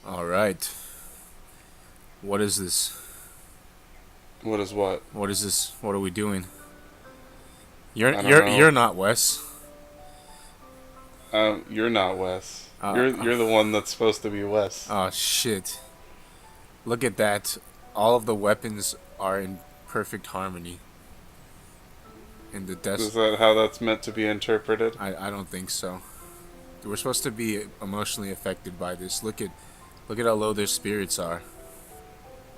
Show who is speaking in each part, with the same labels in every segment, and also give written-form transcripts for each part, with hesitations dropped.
Speaker 1: All right. What is this?
Speaker 2: What is what?
Speaker 1: What is this? What are we doing? You're
Speaker 2: I don't
Speaker 1: you're
Speaker 2: know.
Speaker 1: you're not Wes.
Speaker 2: You're not Wes.
Speaker 1: Uh,
Speaker 2: You're the one that's supposed to be Wes.
Speaker 1: oh shit. Look at that. All of the weapons are in perfect harmony. In the
Speaker 2: Is
Speaker 1: desk.
Speaker 2: that how that's meant to be interpreted?
Speaker 1: I don't think so. We're supposed to be emotionally affected by this. Look at how low their spirits are.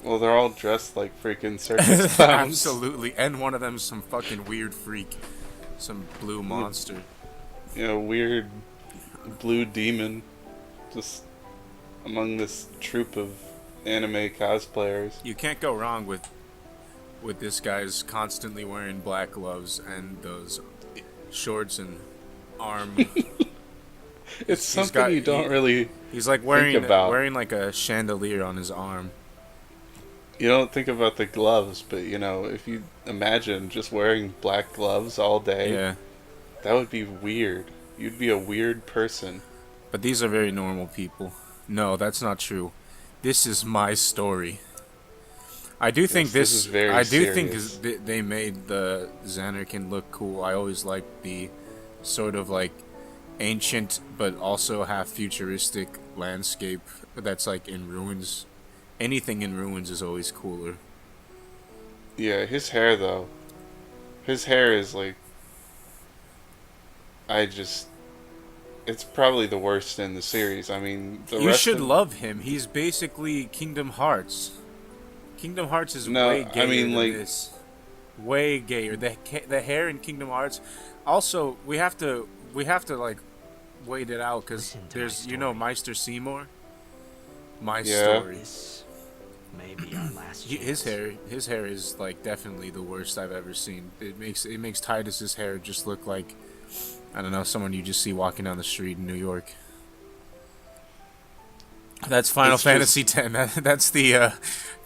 Speaker 2: Well, they're all dressed like freaking circus clowns.
Speaker 1: Absolutely. And one of them's some fucking weird freak. Some blue
Speaker 2: With,
Speaker 1: monster.
Speaker 2: weird blue demon just among this troop of anime cosplayers.
Speaker 1: You can't go wrong with this guy's constantly wearing black gloves and those shorts and arm.
Speaker 2: It's
Speaker 1: He's
Speaker 2: something
Speaker 1: got
Speaker 2: you don't really
Speaker 1: he's like
Speaker 2: think
Speaker 1: wearing
Speaker 2: about.
Speaker 1: wearing like a chandelier on his arm.
Speaker 2: You don't think about the gloves, but if you imagine just wearing black gloves all day,
Speaker 1: Yeah,
Speaker 2: that would be weird. You'd be a weird person.
Speaker 1: but these are very normal people. No, that's not true. This is my story. I do think
Speaker 2: Yes, this is very
Speaker 1: I do think
Speaker 2: serious.
Speaker 1: they made the Xanarkin look cool. I always liked the sort of like ancient but also half futuristic landscape that's like in ruins. Anything in ruins is always cooler.
Speaker 2: Yeah, his hair though. His hair is like I just it's probably the worst in the series. I mean, the
Speaker 1: You
Speaker 2: rest
Speaker 1: should
Speaker 2: of
Speaker 1: love him. He's basically Kingdom Hearts. Kingdom Hearts is way
Speaker 2: no, I
Speaker 1: gayer
Speaker 2: mean
Speaker 1: than
Speaker 2: like
Speaker 1: this. Way gayer. The hair in Kingdom Hearts. Also, we have to like wait it out because
Speaker 3: Listen to my
Speaker 1: there's
Speaker 3: story.
Speaker 1: Meister Seymour. My
Speaker 2: yeah.
Speaker 1: story.
Speaker 3: This may be our last
Speaker 1: His
Speaker 3: chance.
Speaker 1: hair is like definitely the worst I've ever seen. It makes Titus's hair just look like, I don't know, someone you just see walking down the street in New York. That's Final
Speaker 2: It's
Speaker 1: Fantasy
Speaker 2: just
Speaker 1: X. That's the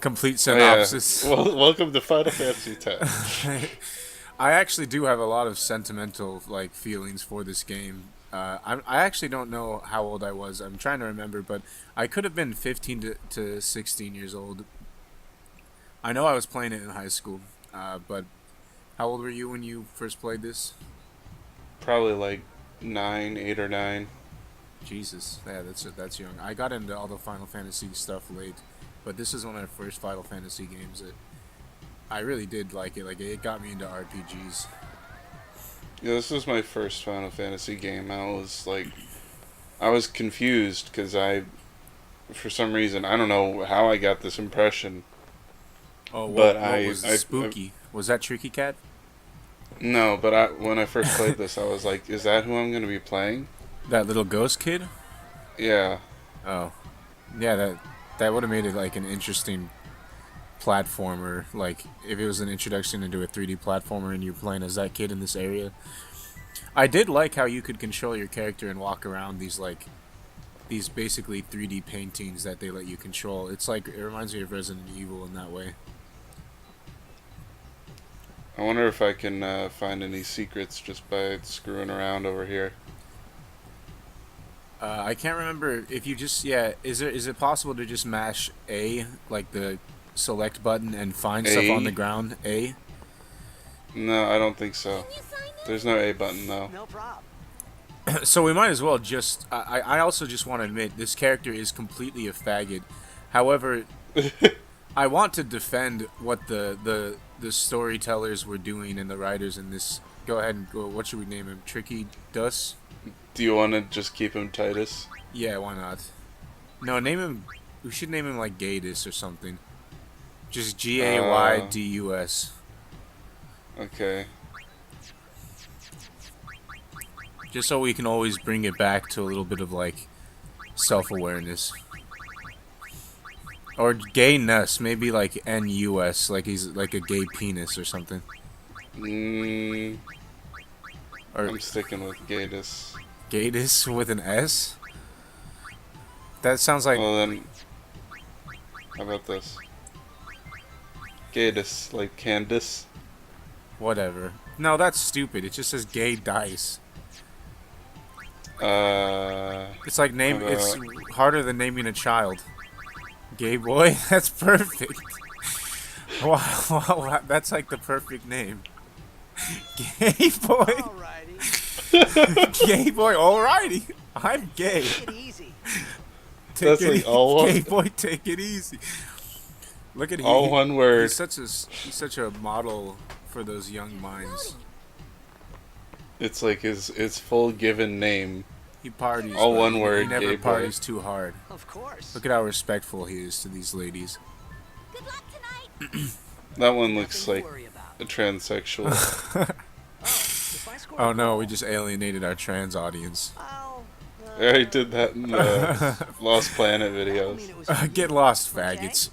Speaker 1: complete
Speaker 2: oh yeah.
Speaker 1: synopsis.
Speaker 2: Well, welcome to Final Fantasy X.
Speaker 1: I actually do have a lot of sentimental like feelings for this game. I actually don't know how old I was. I'm trying to remember, but I could have been 15 to 16 years old. I know I was playing it in high school, but how old were you when you first played this?
Speaker 2: Probably like 9, 8 or 9.
Speaker 1: Jesus, yeah, that's young. I got into all the Final Fantasy stuff late, but this is one of the first Final Fantasy games that I really did like it. Like it got me into RPGs.
Speaker 2: Yeah, this was my first Final Fantasy game. I was confused because for some reason, I don't know how I got this impression,
Speaker 1: Oh,
Speaker 2: but
Speaker 1: what was
Speaker 2: I
Speaker 1: spooky? Was that Tricky Cat?
Speaker 2: no, but when I first played this, I was like, is that who I'm going to be playing?
Speaker 1: That little ghost kid?
Speaker 2: Yeah,
Speaker 1: Oh, yeah. That would have made it like an interesting platformer. Like if it was an introduction into a 3D platformer and you're playing as that kid in this area. I did like how you could control your character and walk around these basically 3D paintings that they let you control. It's like it reminds me of Resident Evil in that way.
Speaker 2: I wonder if I can find any secrets just by screwing around over here.
Speaker 1: I can't remember if you just yeah. Is it possible to just mash A like the select button and find stuff on the
Speaker 2: A?
Speaker 1: ground? A.
Speaker 2: No, I don't think so. There's no A button though.
Speaker 3: No problem.
Speaker 1: So we might as well just. I also just want to admit this character is completely a faggot. However, I want to defend what the storytellers were doing and the writers in this. Go ahead and go. What should we name him? Tricky Dus?
Speaker 2: Do you want to just keep him Titus?
Speaker 1: Yeah, why not? No, name him. We should name him like Gaydus or something. Just Gaydus.
Speaker 2: Okay.
Speaker 1: Just so we can always bring it back to a little bit of like self-awareness. Or gayness, maybe like N-U-S, like he's like a gay penis or something.
Speaker 2: Mm,
Speaker 1: Or
Speaker 2: I'm sticking with Gatus.
Speaker 1: Gaydus with an S? That sounds like
Speaker 2: Well then, how about this? Gatus, like Candace.
Speaker 1: whatever. No, that's stupid. It just says gay dice.
Speaker 2: Uh,
Speaker 1: It's like name. It's
Speaker 2: Uh,
Speaker 1: harder than naming a child. Gayboy. That's perfect. Wow, wow, that's like the perfect name. Gayboy. Gayboy. Alrighty. I'm gay.
Speaker 3: Take it easy.
Speaker 1: Take
Speaker 2: That's
Speaker 1: it,
Speaker 2: like all one,
Speaker 1: Gayboy. Take it easy. Look at
Speaker 2: all one word.
Speaker 1: He's such a model for those young minds.
Speaker 2: It's like his full given name.
Speaker 1: He parties.
Speaker 2: All
Speaker 1: but
Speaker 2: one
Speaker 1: he
Speaker 2: word,
Speaker 1: never
Speaker 2: Gayboy.
Speaker 1: parties too hard.
Speaker 3: Of course.
Speaker 1: Look at how respectful he is to these ladies.
Speaker 4: Good luck tonight.
Speaker 2: That one looks
Speaker 3: Nothing to
Speaker 2: like
Speaker 3: worry about.
Speaker 2: a transsexual.
Speaker 3: If I score
Speaker 1: Oh
Speaker 3: a
Speaker 1: no,
Speaker 3: goal,
Speaker 1: we just alienated our trans audience.
Speaker 3: I'll,
Speaker 2: I already did that in the Lost Planet
Speaker 3: I mean,
Speaker 2: videos.
Speaker 3: it was for
Speaker 1: Get
Speaker 3: you,
Speaker 1: lost,
Speaker 3: okay?
Speaker 1: faggots.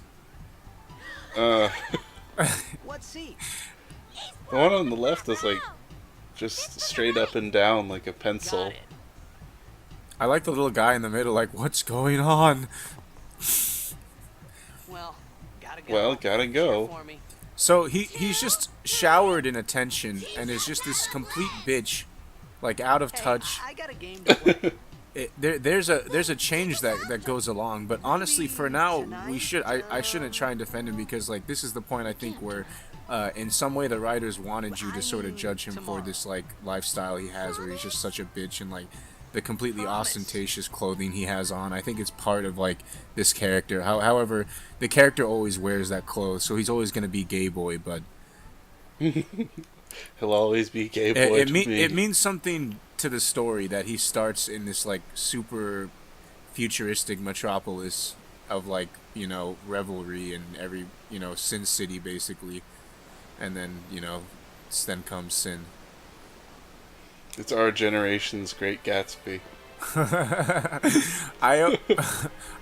Speaker 2: Uh,
Speaker 3: What seat?
Speaker 2: the one on the left is like just straight up and down like a pencil.
Speaker 3: Got it.
Speaker 1: I like the little guy in the middle, like, what's going on?
Speaker 3: Well, gotta go.
Speaker 2: Well, gotta go.
Speaker 3: Cheer for me.
Speaker 1: So he's just showered in attention and is just this complete bitch, like out of
Speaker 3: Hey,
Speaker 1: touch.
Speaker 3: I got a game to play.
Speaker 1: There's a change that goes along, but honestly, for now, I shouldn't try and defend him because like this is the point I think where, in some way the writers wanted you to sort of judge him for this like lifestyle he has, where he's just such a bitch and like the completely ostentatious clothing he has on. I think it's part of like this character. However, the character always wears that clothes, so he's always gonna be Gayboy, but
Speaker 2: He'll always be gay boy to me.
Speaker 1: it means something to the story that he starts in this like super futuristic metropolis of like, you know, revelry and every, you know, Sin City basically, and then, you know, then comes Sin.
Speaker 2: It's our generation's Great Gatsby.
Speaker 1: I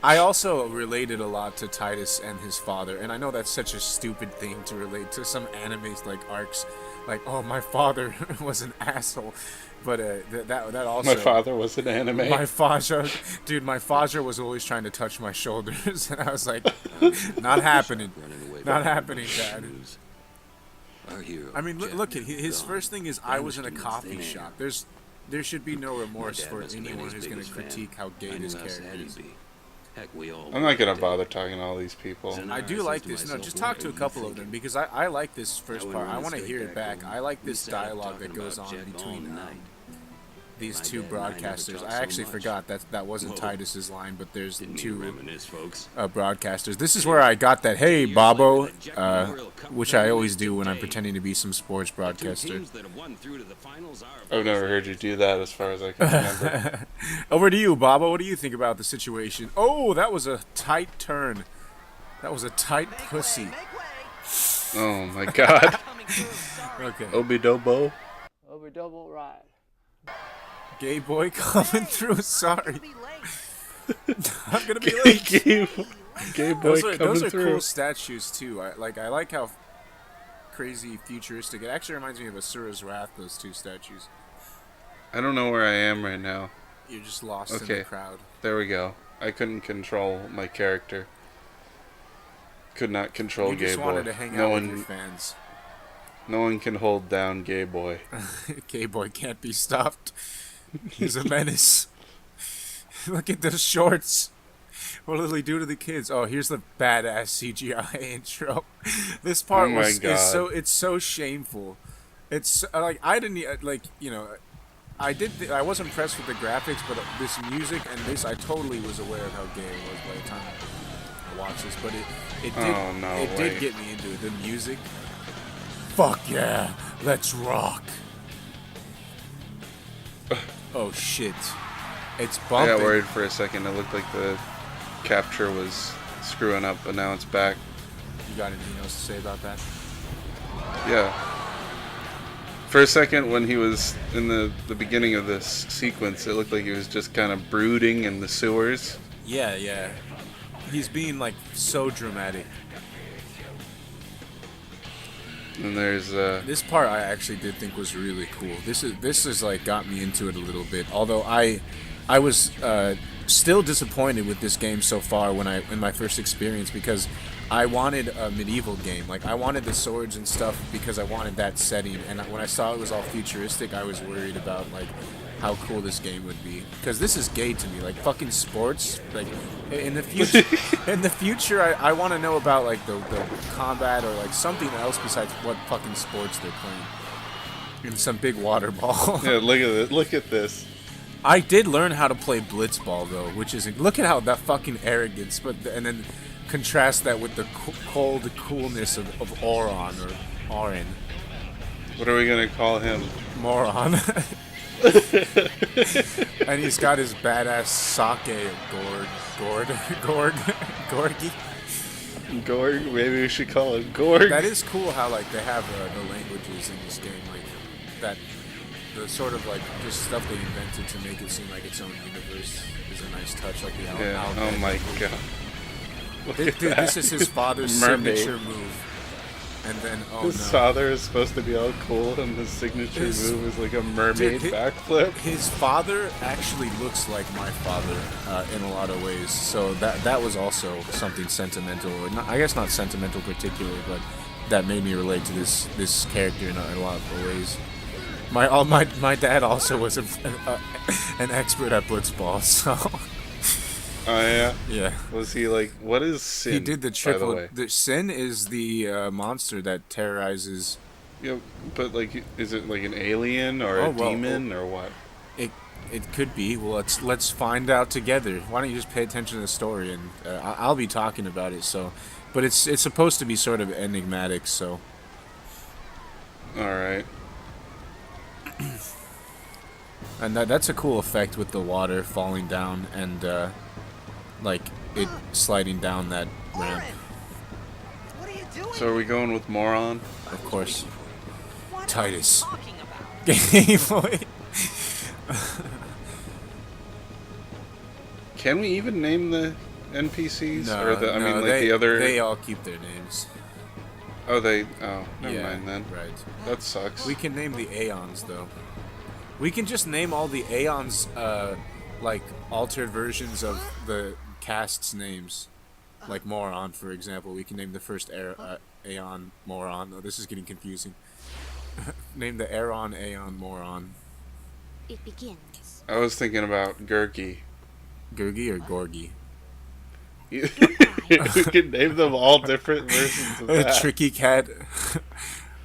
Speaker 1: I also related a lot to Titus and his father, and I know that's such a stupid thing to relate to some animes like arcs, like, oh, my father was an asshole, but that also.
Speaker 2: My father was an anime.
Speaker 1: My father, dude, my father was always trying to touch my shoulders, and I was like, not happening, not happening, Dad. I mean, look at his first thing is I was in a coffee shop. There should be no remorse for anyone who's going to critique how gay this character is.
Speaker 2: I'm not gonna bother talking to all these people.
Speaker 1: I do like this. No, just talk to a couple of them because I like this first part. I want to hear it back. I like this dialogue that goes on between these two broadcasters. I actually forgot that wasn't Titus's line, but there's two broadcasters. This is where I got that, hey, Bobo, which I always do when I'm pretending to be some sports broadcaster.
Speaker 2: I've never heard you do that as far as I can remember.
Speaker 1: Over to you, Bobo. What do you think about the situation? Oh, that was a tight turn. That was a tight pussy.
Speaker 3: Make way.
Speaker 2: Oh my god.
Speaker 3: Coming through, sorry.
Speaker 1: Okay.
Speaker 2: Obi-Dobo.
Speaker 5: Over double right.
Speaker 1: Gayboy coming through. Sorry.
Speaker 3: Be late.
Speaker 1: I'm gonna be late.
Speaker 2: Gay boy
Speaker 1: Those
Speaker 2: coming
Speaker 1: are
Speaker 2: through.
Speaker 1: cool statues too. I like how crazy futuristic. It actually reminds me of Asura's Wrath. Those two statues.
Speaker 2: I don't know where I am right now.
Speaker 1: You're just lost in
Speaker 2: Okay.
Speaker 1: the crowd.
Speaker 2: There we go. I couldn't control my character. Could not control
Speaker 1: You
Speaker 2: Gay
Speaker 1: just
Speaker 2: boy.
Speaker 1: wanted to hang
Speaker 2: No
Speaker 1: out with your
Speaker 2: one,
Speaker 1: fans.
Speaker 2: no one can hold down Gay boy.
Speaker 1: Gayboy can't be stopped. He's a menace. Look at those shorts. What will he do to the kids? Oh, here's the badass CGI intro. This part
Speaker 2: Oh my
Speaker 1: is
Speaker 2: God.
Speaker 1: it's so shameful. It's like I didn't like, you know, I was impressed with the graphics, but this music and this I totally was aware of how gay it was by the time I watched this. But it did
Speaker 2: Oh, no
Speaker 1: it
Speaker 2: way.
Speaker 1: did get me into it. The music. Fuck yeah, let's rock. Oh shit, it's
Speaker 2: I
Speaker 1: bumping.
Speaker 2: got worried for a second. It looked like the capture was screwing up, but now it's back.
Speaker 1: You got anything else to say about that?
Speaker 2: Yeah. For a second, when he was in the beginning of this sequence, it looked like he was just kind of brooding in the sewers.
Speaker 1: Yeah, yeah. He's being like so dramatic.
Speaker 2: And there's
Speaker 1: This part I actually did think was really cool. This is like got me into it a little bit. Although I was still disappointed with this game so far in my first experience because I wanted a medieval game. Like I wanted the swords and stuff because I wanted that setting. And when I saw it was all futuristic, I was worried about like how cool this game would be, because this is gay to me. Like fucking sports. Like in the future, I want to know about like the combat or like something else besides what fucking sports they're playing. In some big water ball.
Speaker 2: Yeah, look at it. Look at this.
Speaker 1: I did learn how to play blitzball though, which is look at how that fucking arrogance, and then contrast that with the cold coolness of Oron or Orin.
Speaker 2: What are we gonna call him?
Speaker 1: Moron. And he's got his badass sake Gorgi.
Speaker 2: Gorg? Maybe we should call him Gorg.
Speaker 1: That is cool how like they have the languages in this game, like that. The sort of like just stuff they invented to make it seem like its own universe is a nice touch, like the
Speaker 2: Yeah.
Speaker 1: Al-
Speaker 2: Oh my god. Look
Speaker 1: Dude,
Speaker 2: at that.
Speaker 1: this is his father's
Speaker 2: Mermaid.
Speaker 1: signature move. And then, oh
Speaker 2: His
Speaker 1: no.
Speaker 2: father is supposed to be all cool, and his signature move is like a mermaid
Speaker 1: Dude,
Speaker 2: backflip.
Speaker 1: His father actually looks like my father in a lot of ways, so that was also something sentimental. Or not, I guess not sentimental particularly, but that made me relate to this character in a lot of ways. My dad also was an expert at blitzball, so
Speaker 2: Oh yeah.
Speaker 1: yeah.
Speaker 2: Was he like? What is Sin?
Speaker 1: He did the
Speaker 2: By
Speaker 1: triple.
Speaker 2: the way?
Speaker 1: The Sin is the monster that terrorizes.
Speaker 2: Yeah, but like, is it like an alien or
Speaker 1: Oh,
Speaker 2: a
Speaker 1: well,
Speaker 2: demon or what?
Speaker 1: It could be. Well, let's find out together. Why don't you just pay attention to the story, and I'll be talking about it. So, but it's supposed to be sort of enigmatic. So,
Speaker 2: All right.
Speaker 1: and that's a cool effect with the water falling down and like it sliding down that ramp.
Speaker 3: What are you doing?
Speaker 2: So are we going with moron?
Speaker 1: Of course,
Speaker 3: What
Speaker 1: Titus.
Speaker 3: are you talking about?
Speaker 1: Gayboy.
Speaker 2: Can we even name the NPCs
Speaker 1: No,
Speaker 2: or the? I mean, like the other.
Speaker 1: They all keep their names.
Speaker 2: Oh, they. Oh, never
Speaker 1: Yeah,
Speaker 2: mind then.
Speaker 1: right.
Speaker 2: That sucks.
Speaker 1: We can name the Aeons though. We can just name all the Aeons, like altered versions of the cast's names, like Moron, for example. We can name the first Aeon Moron. Oh, this is getting confusing. Name the Aeron Aeon Moron.
Speaker 4: It begins.
Speaker 2: I was thinking about Gurgi.
Speaker 1: Gurgi or Gorgi?
Speaker 2: we could name them all different versions of that.
Speaker 1: Tricky Cat.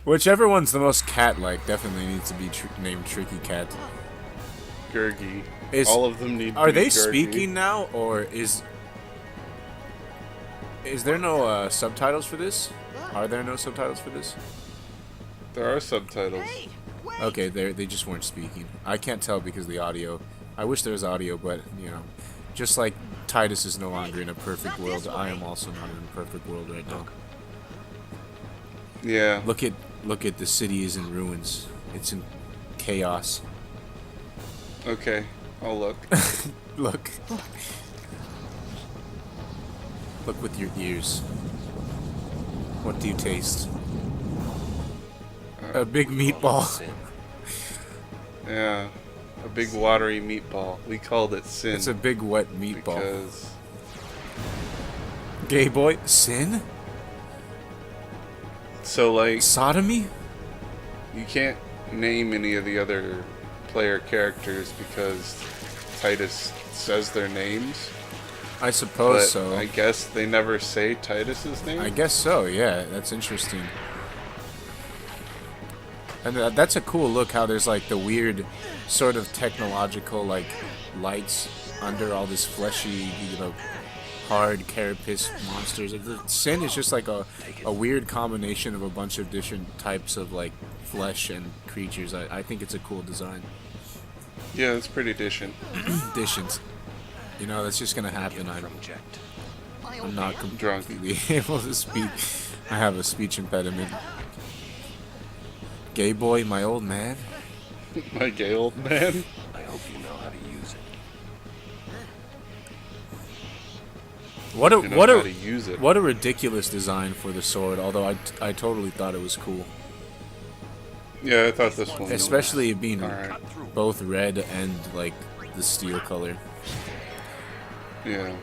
Speaker 1: Whichever one's the most cat-like definitely needs to be named Tricky Cat.
Speaker 2: Gurgi.
Speaker 1: Is-
Speaker 2: All of them need to
Speaker 1: Are
Speaker 2: be
Speaker 1: they
Speaker 2: Gurgi.
Speaker 1: speaking now, or is there no subtitles for this? Are there no subtitles for this?
Speaker 2: There are subtitles.
Speaker 3: Hey, wait.
Speaker 1: Okay, they just weren't speaking. I can't tell because of the audio. I wish there was audio, but you know, just like Titus is no longer in a perfect world, I am also not in a perfect world right now.
Speaker 2: Yeah.
Speaker 1: Look at the city is in ruins. It's in chaos.
Speaker 2: Okay. I'll look.
Speaker 1: Look. Look with your ears. What do you taste? A big meatball.
Speaker 2: Yeah. A big watery meatball. We called it Sin.
Speaker 1: It's a big wet meatball.
Speaker 2: Because
Speaker 1: Gayboy? Sin?
Speaker 2: so like
Speaker 1: Sodomy?
Speaker 2: you can't name any of the other player characters because Titus says their names.
Speaker 1: I suppose
Speaker 2: But
Speaker 1: so.
Speaker 2: I guess they never say Titus's name.
Speaker 1: I guess so, yeah. That's interesting. And that's a cool look how there's like the weird sort of technological like lights under all this fleshy, you know, hard carapace monsters. The Sin is just like a weird combination of a bunch of different types of like flesh and creatures. I think it's a cool design.
Speaker 2: Yeah, it's pretty decent.
Speaker 1: Additions. You know, that's just gonna happen. I'm not
Speaker 2: Drunk.
Speaker 1: completely able to speak. I have a speech impediment. Gayboy, my old man.
Speaker 2: My gay old man.
Speaker 6: I hope you know how to use it.
Speaker 1: What a
Speaker 2: You know
Speaker 1: what
Speaker 2: how
Speaker 1: a
Speaker 2: to use it.
Speaker 1: what a ridiculous design for the sword. Although I totally thought it was cool,
Speaker 2: Yeah, I thought this one.
Speaker 1: especially it being
Speaker 2: Alright.
Speaker 1: both red and like the steel color.
Speaker 2: Yeah.